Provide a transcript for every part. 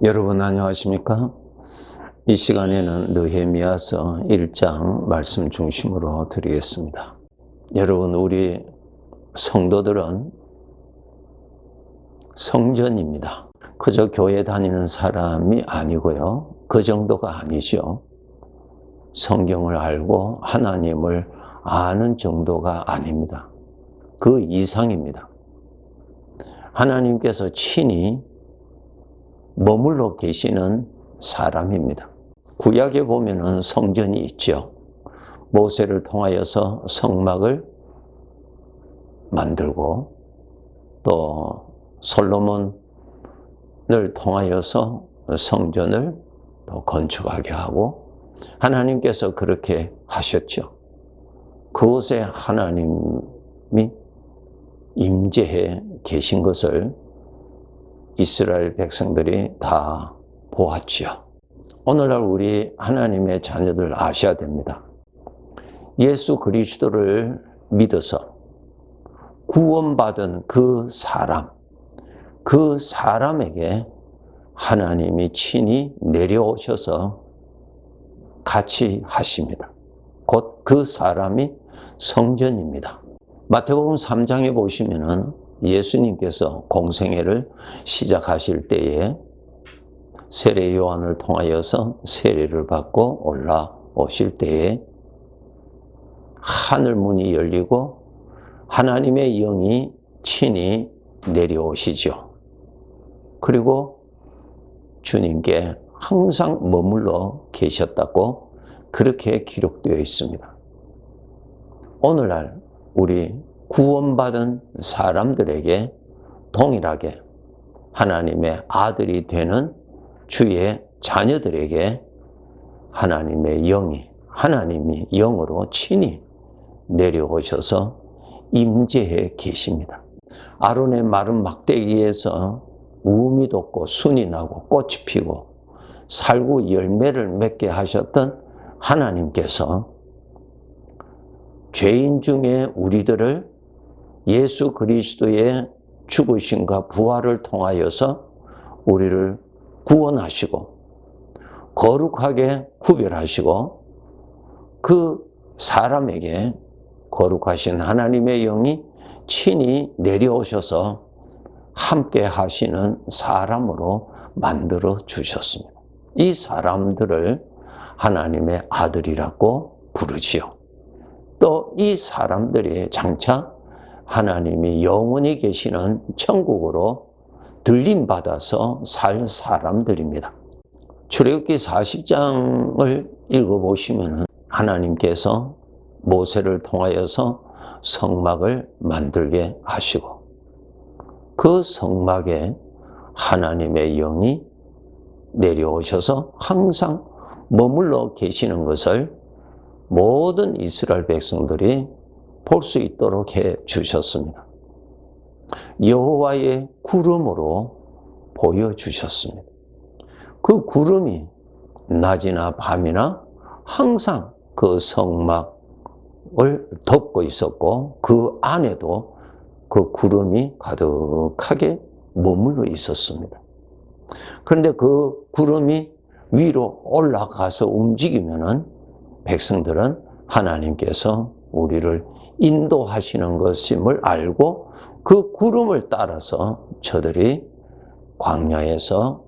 여러분 안녕하십니까? 이 시간에는 느헤미야서 1장 말씀 중심으로 드리겠습니다. 여러분, 우리 성도들은 성전입니다. 그저 교회 다니는 사람이 아니고요. 그 정도가 아니죠. 성경을 알고 하나님을 아는 정도가 아닙니다. 그 이상입니다. 하나님께서 친히 머물러 계시는 사람입니다. 구약에 보면은 성전이 있죠. 모세를 통하여서 성막을 만들고 또 솔로몬을 통하여서 성전을 또 건축하게 하고 하나님께서 그렇게 하셨죠. 그곳에 하나님이 임재해 계신 것을 이스라엘 백성들이 다 보았죠. 오늘날 우리 하나님의 자녀들 아셔야 됩니다. 예수 그리스도를 믿어서 구원받은 그 사람에게 하나님이 친히 내려오셔서 같이 하십니다. 곧 그 사람이 성전입니다. 마태복음 3장에 보시면은 예수님께서 공생애를 시작하실 때에 세례 요한을 통하여서 세례를 받고 올라오실 때에 하늘 문이 열리고 하나님의 영이 친히 내려오시죠. 그리고 주님께 항상 머물러 계셨다고 그렇게 기록되어 있습니다. 오늘날 우리 구원받은 사람들에게 동일하게 하나님의 아들이 되는 주의 자녀들에게 하나님의 영이, 하나님이 영으로 친히 내려오셔서 임재해 계십니다. 아론의 마른 막대기에서 우음이 돋고 순이 나고 꽃이 피고 살구 열매를 맺게 하셨던 하나님께서 죄인 중에 우리들을 예수 그리스도의 죽으심과 부활을 통하여서 우리를 구원하시고 거룩하게 구별하시고 그 사람에게 거룩하신 하나님의 영이 친히 내려오셔서 함께 하시는 사람으로 만들어 주셨습니다. 이 사람들을 하나님의 아들이라고 부르지요. 또 이 사람들이 장차 하나님이 영원히 계시는 천국으로 들림받아서 살 사람들입니다. 출애굽기 40장을 읽어보시면 하나님께서 모세를 통하여서 성막을 만들게 하시고 그 성막에 하나님의 영이 내려오셔서 항상 머물러 계시는 것을 모든 이스라엘 백성들이 볼 수 있도록 해 주셨습니다. 여호와의 구름으로 보여주셨습니다. 그 구름이 낮이나 밤이나 항상 그 성막을 덮고 있었고 그 안에도 그 구름이 가득하게 머물러 있었습니다. 그런데 그 구름이 위로 올라가서 움직이면은 백성들은 하나님께서 우리를 인도하시는 것임을 알고 그 구름을 따라서 저들이 광야에서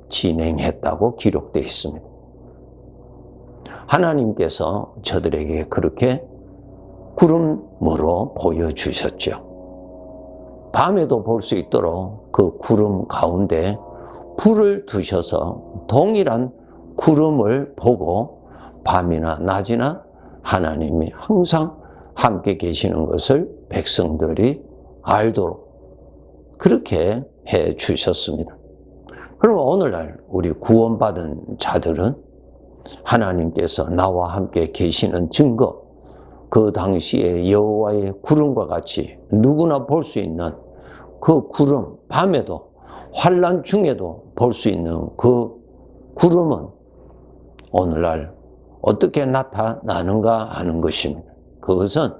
진행했다고 기록되어 있습니다. 하나님께서 저들에게 그렇게 구름으로 보여주셨죠. 밤에도 볼 수 있도록 그 구름 가운데 불을 두셔서 동일한 구름을 보고 밤이나 낮이나 하나님이 항상 함께 계시는 것을 백성들이 알도록 그렇게 해 주셨습니다. 그럼 오늘날 우리 구원받은 자들은 하나님께서 나와 함께 계시는 증거, 그 당시에 여호와의 구름과 같이 누구나 볼 수 있는 그 구름, 밤에도 환난 중에도 볼 수 있는 그 구름은 오늘날 어떻게 나타나는가 하는 것입니다. 그것은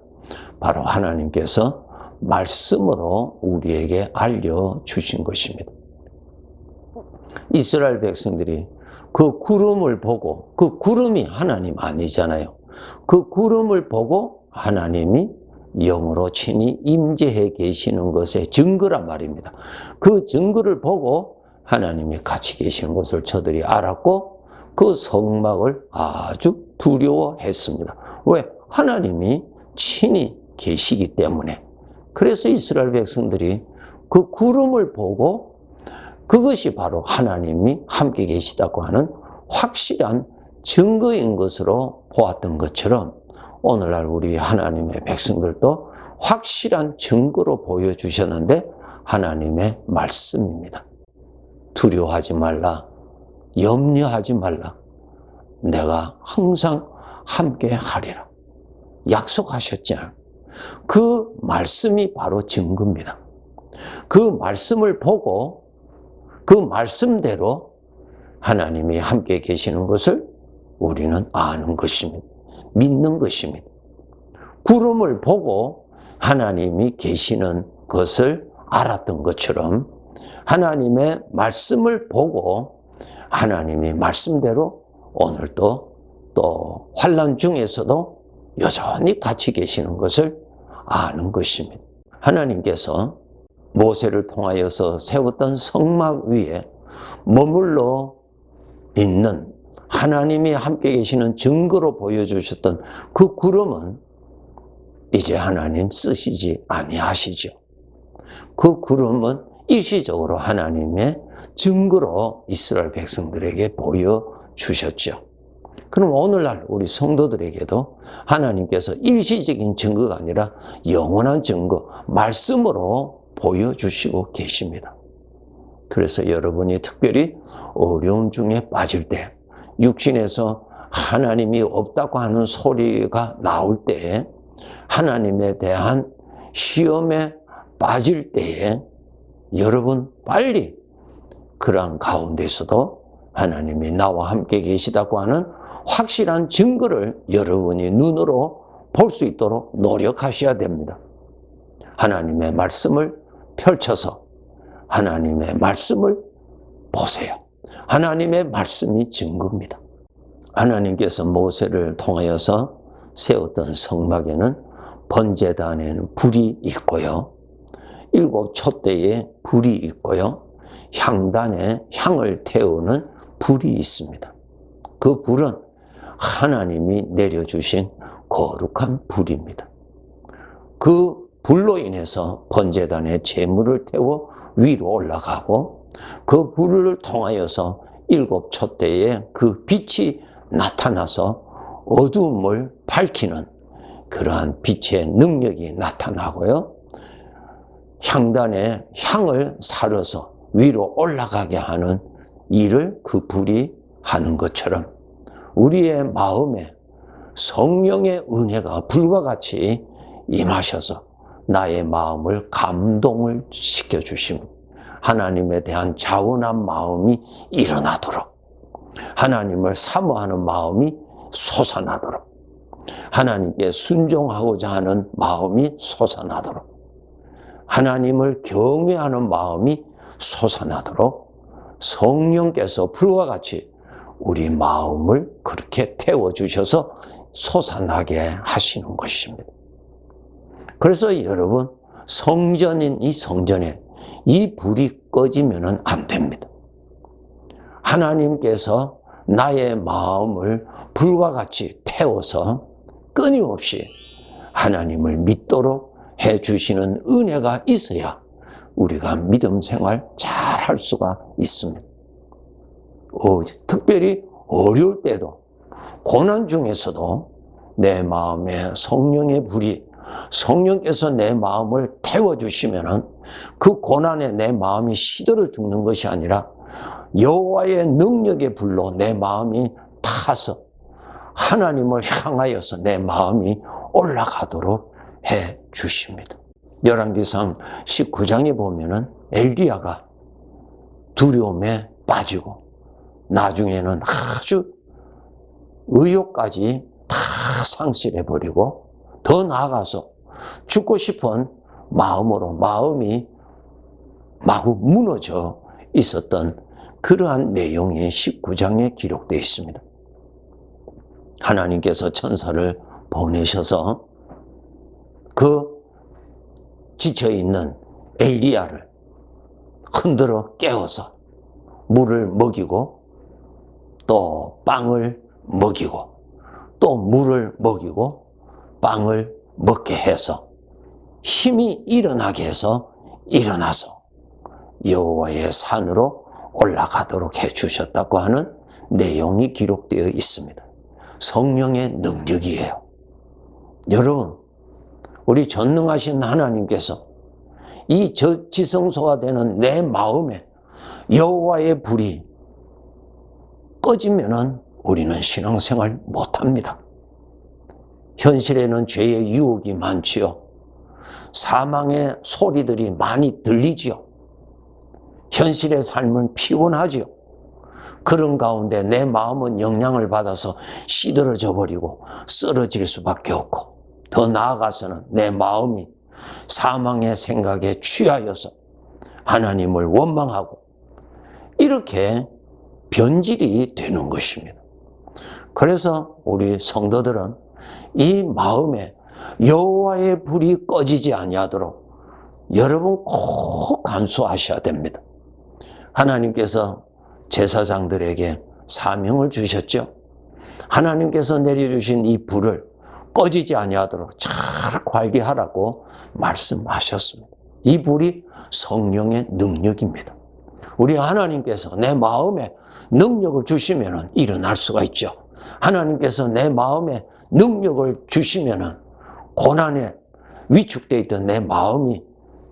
바로 하나님께서 말씀으로 우리에게 알려주신 것입니다. 이스라엘 백성들이 그 구름을 보고, 그 구름이 하나님 아니잖아요. 그 구름을 보고 하나님이 영으로 친히 임재해 계시는 것의 증거란 말입니다. 그 증거를 보고 하나님이 같이 계시는 것을 저들이 알았고 그 성막을 아주 두려워했습니다. 왜? 하나님이 친히 계시기 때문에. 그래서 이스라엘 백성들이 그 구름을 보고 그것이 바로 하나님이 함께 계시다고 하는 확실한 증거인 것으로 보았던 것처럼 오늘날 우리 하나님의 백성들도 확실한 증거로 보여주셨는데 하나님의 말씀입니다. 두려워하지 말라, 염려하지 말라, 내가 항상 함께 하리라 약속하셨잖아요. 그 말씀이 바로 증거입니다. 그 말씀을 보고 그 말씀대로 하나님이 함께 계시는 것을 우리는 아는 것입니다. 믿는 것입니다. 구름을 보고 하나님이 계시는 것을 알았던 것처럼 하나님의 말씀을 보고 하나님의 말씀대로 오늘도 또 환난 중에서도 여전히 같이 계시는 것을 아는 것입니다. 하나님께서 모세를 통하여서 세웠던 성막 위에 머물러 있는 하나님이 함께 계시는 증거로 보여주셨던 그 구름은 이제 하나님 쓰시지 아니하시죠. 그 구름은 일시적으로 하나님의 증거로 이스라엘 백성들에게 보여주셨죠. 그럼 오늘날 우리 성도들에게도 하나님께서 일시적인 증거가 아니라 영원한 증거, 말씀으로 보여주시고 계십니다. 그래서 여러분이 특별히 어려움 중에 빠질 때, 육신에서 하나님이 없다고 하는 소리가 나올 때에, 하나님에 대한 시험에 빠질 때에 여러분 빨리 그러한 가운데서도 하나님이 나와 함께 계시다고 하는 확실한 증거를 여러분이 눈으로 볼 수 있도록 노력하셔야 됩니다. 하나님의 말씀을 펼쳐서 하나님의 말씀을 보세요. 하나님의 말씀이 증거입니다. 하나님께서 모세를 통하여서 세웠던 성막에는 번제단에는 불이 있고요. 7 촛대에 불이 있고요. 향단에 향을 태우는 불이 있습니다. 그 불은 하나님이 내려주신 거룩한 불입니다. 그 불로 인해서 번제단에 제물을 태워 위로 올라가고 그 불을 통하여서 7 촛대에 그 빛이 나타나서 어두움을 밝히는 그러한 빛의 능력이 나타나고요. 향단에 향을 사려서 위로 올라가게 하는 일을 그 불이 하는 것처럼 우리의 마음에 성령의 은혜가 불과 같이 임하셔서 나의 마음을 감동을 시켜주십니다. 하나님에 대한 자원한 마음이 일어나도록, 하나님을 사모하는 마음이 솟아나도록, 하나님께 순종하고자 하는 마음이 솟아나도록, 하나님을 경외하는 마음이 솟아나도록 성령께서 불과 같이 우리 마음을 그렇게 태워주셔서 솟아나게 하시는 것입니다. 그래서 여러분, 성전인 이 성전에 이 불이 꺼지면 안 됩니다. 하나님께서 나의 마음을 불과 같이 태워서 끊임없이 하나님을 믿도록 해주시는 은혜가 있어야 우리가 믿음 생활 잘 할 수가 있습니다. 특별히 어려울 때도, 고난 중에서도 내 마음에 성령의 불이, 성령께서 내 마음을 태워주시면은 그 고난에 내 마음이 시들어 죽는 것이 아니라 여호와의 능력의 불로 내 마음이 타서 하나님을 향하여서 내 마음이 올라가도록 해 주십니다. 열왕기상 19장에 보면은 엘리야가 두려움에 빠지고 나중에는 아주 의욕까지 다 상실해버리고 더 나아가서 죽고 싶은 마음으로 마음이 마구 무너져 있었던 그러한 내용이 19장에 기록되어 있습니다. 하나님께서 천사를 보내셔서 그 지쳐있는 엘리야를 흔들어 깨워서 물을 먹이고 또 빵을 먹이고 또 물을 먹이고 빵을 먹게 해서 힘이 일어나게 해서 일어나서 여호와의 산으로 올라가도록 해주셨다고 하는 내용이 기록되어 있습니다. 성령의 능력이에요. 여러분, 우리 전능하신 하나님께서 이 지성소가 되는 내 마음에 여호와의 불이 꺼지면은 우리는 신앙생활 못합니다. 현실에는 죄의 유혹이 많지요. 사망의 소리들이 많이 들리지요. 현실의 삶은 피곤하지요. 그런 가운데 내 마음은 영향을 받아서 시들어져 버리고 쓰러질 수밖에 없고, 더 나아가서는 내 마음이 사망의 생각에 취하여서 하나님을 원망하고 이렇게 변질이 되는 것입니다. 그래서 우리 성도들은 이 마음에 여호와의 불이 꺼지지 아니하도록 여러분 꼭 간수하셔야 됩니다. 하나님께서 제사장들에게 사명을 주셨죠. 하나님께서 내려주신 이 불을 꺼지지 아니하도록 잘 관리하라고 말씀하셨습니다. 이 불이 성령의 능력입니다. 우리 하나님께서 내 마음에 능력을 주시면 일어날 수가 있죠. 하나님께서 내 마음에 능력을 주시면 고난에 위축되어 있던 내 마음이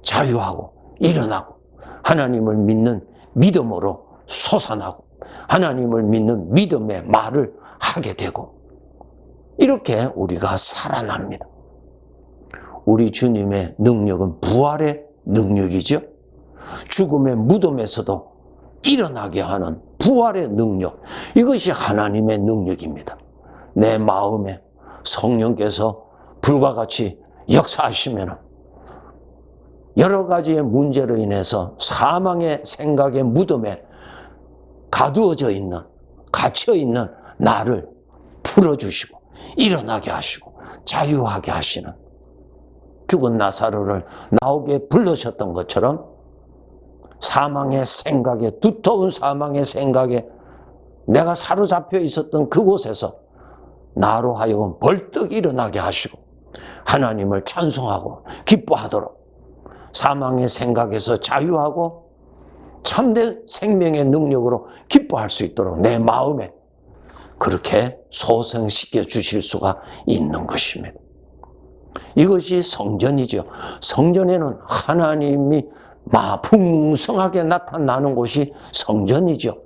자유하고 일어나고 하나님을 믿는 믿음으로 솟아나고 하나님을 믿는 믿음의 말을 하게 되고 이렇게 우리가 살아납니다. 우리 주님의 능력은 부활의 능력이죠. 죽음의 무덤에서도 일어나게 하는 부활의 능력, 이것이 하나님의 능력입니다. 내 마음에 성령께서 불과 같이 역사하시면 여러 가지의 문제로 인해서 사망의 생각의 무덤에 가두어져 있는, 갇혀 있는 나를 풀어주시고 일어나게 하시고 자유하게 하시는, 죽은 나사로를 나오게 불러셨던 것처럼 사망의 생각에, 두터운 사망의 생각에 내가 사로잡혀 있었던 그곳에서 나로 하여금 벌떡 일어나게 하시고 하나님을 찬송하고 기뻐하도록 사망의 생각에서 자유하고 참된 생명의 능력으로 기뻐할 수 있도록 내 마음에 그렇게 소생시켜 주실 수가 있는 것입니다. 이것이 성전이죠. 성전에는 하나님이 풍성하게 나타나는 곳이 성전이죠.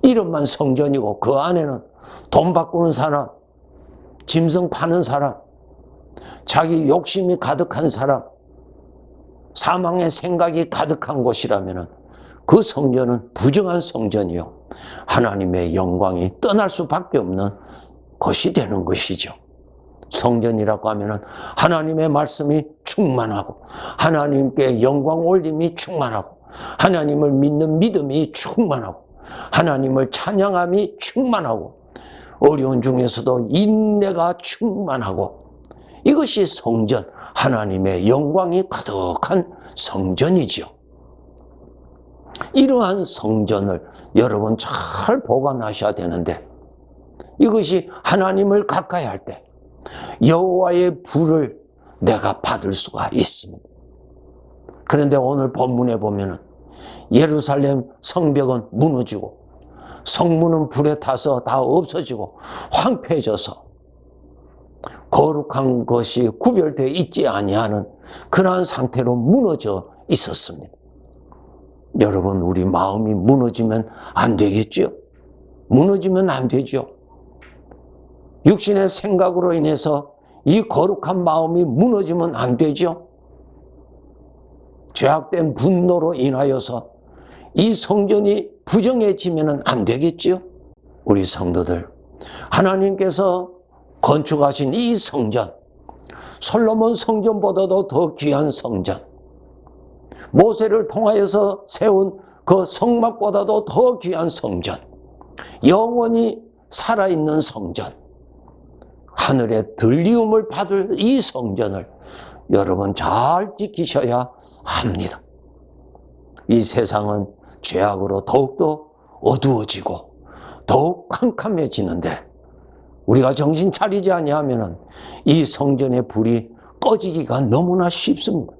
이름만 성전이고 그 안에는 돈 바꾸는 사람, 짐승 파는 사람, 자기 욕심이 가득한 사람, 사망의 생각이 가득한 곳이라면 그 성전은 부정한 성전이요, 하나님의 영광이 떠날 수밖에 없는 것이 되는 것이죠. 성전이라고 하면 하나님의 말씀이 충만하고 하나님께 영광 올림이 충만하고 하나님을 믿는 믿음이 충만하고 하나님을 찬양함이 충만하고 어려운 중에서도 인내가 충만하고, 이것이 성전, 하나님의 영광이 가득한 성전이지요. 이러한 성전을 여러분 잘 보관하셔야 되는데, 이것이 하나님을 가까이 할 때 여호와의 불을 내가 받을 수가 있습니다. 그런데 오늘 본문에 보면은 예루살렘 성벽은 무너지고 성문은 불에 타서 다 없어지고 황폐해져서 거룩한 것이 구별되어 있지 아니하는 그러한 상태로 무너져 있었습니다. 여러분, 우리 마음이 무너지면 안 되겠죠? 무너지면 안 되죠. 육신의 생각으로 인해서 이 거룩한 마음이 무너지면 안 되죠. 죄악된 분노로 인하여서 이 성전이 부정해지면 안 되겠죠. 우리 성도들, 하나님께서 건축하신 이 성전, 솔로몬 성전보다도 더 귀한 성전, 모세를 통하여서 세운 그 성막보다도 더 귀한 성전, 영원히 살아있는 성전, 하늘의 들리움을 받을 이 성전을 여러분 잘 지키셔야 합니다. 이 세상은 죄악으로 더욱더 어두워지고 더욱 캄캄해지는데 우리가 정신 차리지 아니하면 이 성전의 불이 꺼지기가 너무나 쉽습니다.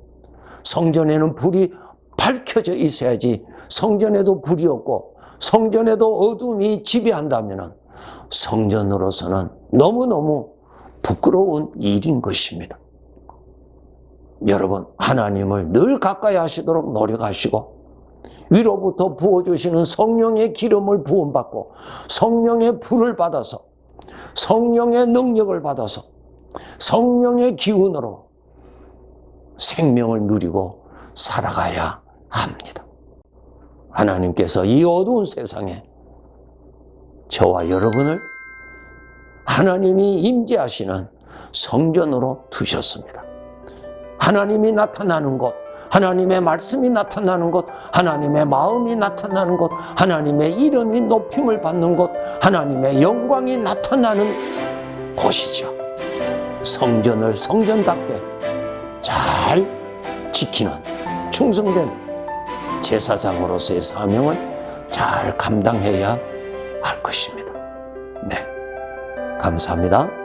성전에는 불이 밝혀져 있어야지 성전에도 불이 없고 성전에도 어둠이 지배한다면 성전으로서는 너무너무 부끄러운 일인 것입니다. 여러분, 하나님을 늘 가까이 하시도록 노력하시고 위로부터 부어주시는 성령의 기름을 부음받고 성령의 불을 받아서 성령의 능력을 받아서 성령의 기운으로 생명을 누리고 살아가야 합니다. 하나님께서 이 어두운 세상에 저와 여러분을 하나님이 임재하시는 성전으로 두셨습니다. 하나님이 나타나는 곳, 하나님의 말씀이 나타나는 곳, 하나님의 마음이 나타나는 곳, 하나님의 이름이 높임을 받는 곳, 하나님의 영광이 나타나는 곳이죠. 성전을 성전답게 잘 지키는 충성된 제사장으로서의 사명을 잘 감당해야 할 것입니다. 네, 감사합니다.